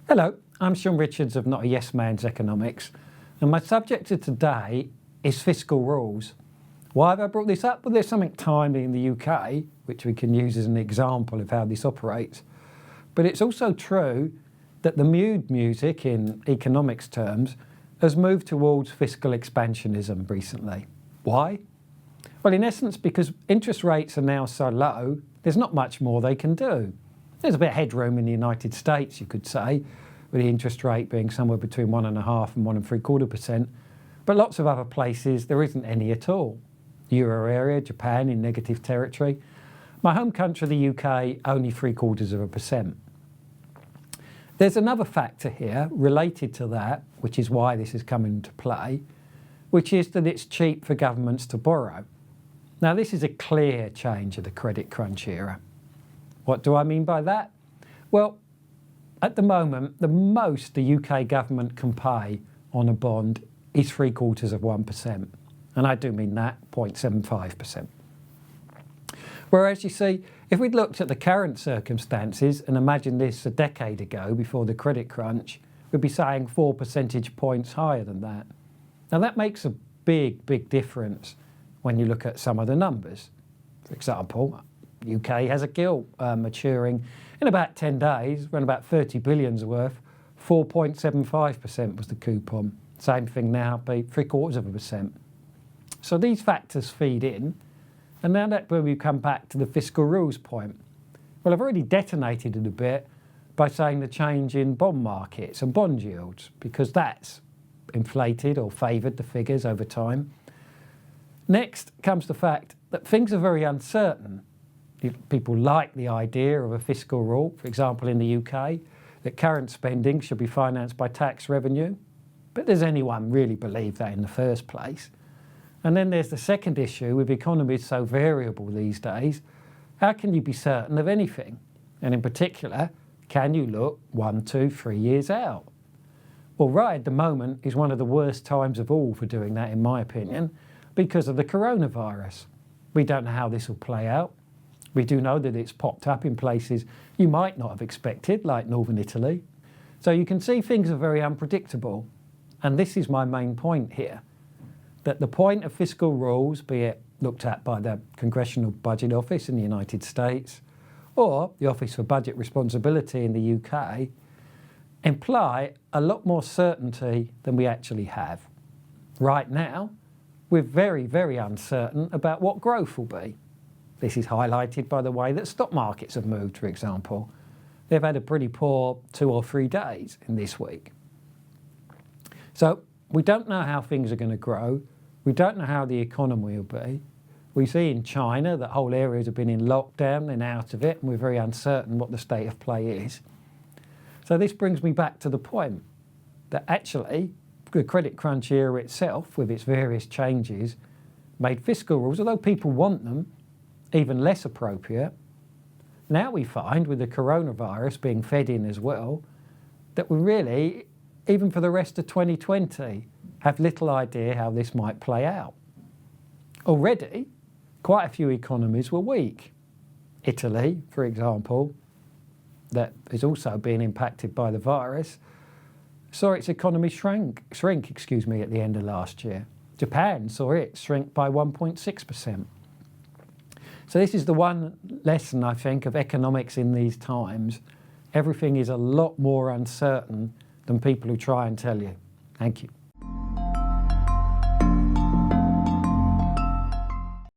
Hello, I'm Shaun Richards of Not a Yes Man's Economics, and my subject of today is fiscal rules. Why have I brought this up? Well, there's something timely in the UK, which we can use as an example of how this operates. But it's also true that the mood music, in economics terms, has moved towards fiscal expansionism recently. Why? Well, in essence, because interest rates are now so low, there's not much more they can do. There's a bit of headroom in the United States, you could say, with the interest rate being somewhere between 1.5% and 1.75%. But lots of other places, there isn't any at all. Euro area, Japan in negative territory. My home country, the UK, only 0.75%. There's another factor here related to that, which is why this is coming into play, which is that it's cheap for governments to borrow. Now, this is a clear change of the credit crunch era. What do I mean by that? Well, at the moment, the most the UK government can pay on a bond is 0.75%. And I do mean that, 0.75%. Whereas, you see, if we'd looked at the current circumstances and imagined this a decade ago before the credit crunch, we'd be saying 4 percentage points higher than that. Now, that makes a big difference when you look at some of the numbers. For example, UK has a gilt maturing in about 10 days, around about 30 billion's worth. 4.75% was the coupon. Same thing now, be 0.75%. So these factors feed in, and now that when we come back to the fiscal rules point, well, I've already detonated it a bit by saying the change in bond markets and bond yields, because that's inflated or favoured the figures over time. Next comes the fact that things are very uncertain. People like the idea of a fiscal rule, for example, in the UK, that current spending should be financed by tax revenue. But does anyone really believe that in the first place? And then there's the second issue with economies so variable these days. How can you be certain of anything? And in particular, can you look 1, 2, 3 years out? Well, right at the moment is one of the worst times of all for doing that, in my opinion, because of the coronavirus. We don't know how this will play out. We do know that it's popped up in places you might not have expected, like northern Italy. So you can see things are very unpredictable. And this is my main point here, that the point of fiscal rules, be it looked at by the Congressional Budget Office in the United States or the Office for Budget Responsibility in the UK, imply a lot more certainty than we actually have. Right now, we're very uncertain about what growth will be. This is highlighted by the way that stock markets have moved, for example. They've had a pretty poor 2 or 3 days in this week. So we don't know how things are going to grow. We don't know how the economy will be. We see in China that whole areas have been in lockdown and out of it, and we're very uncertain what the state of play is. So this brings me back to the point that actually the credit crunch era itself, with its various changes, made fiscal rules, although people want them, even less appropriate. Now we find, with the coronavirus being fed in as well, that we really, even for the rest of 2020, have little idea how this might play out. Already, quite a few economies were weak. Italy, for example, that is also being impacted by the virus, saw its economy shrink at the end of last year. Japan saw it shrink by 1.6%. So this is the one lesson, I think, of economics in these times. Everything is a lot more uncertain than people who try and tell you. Thank you.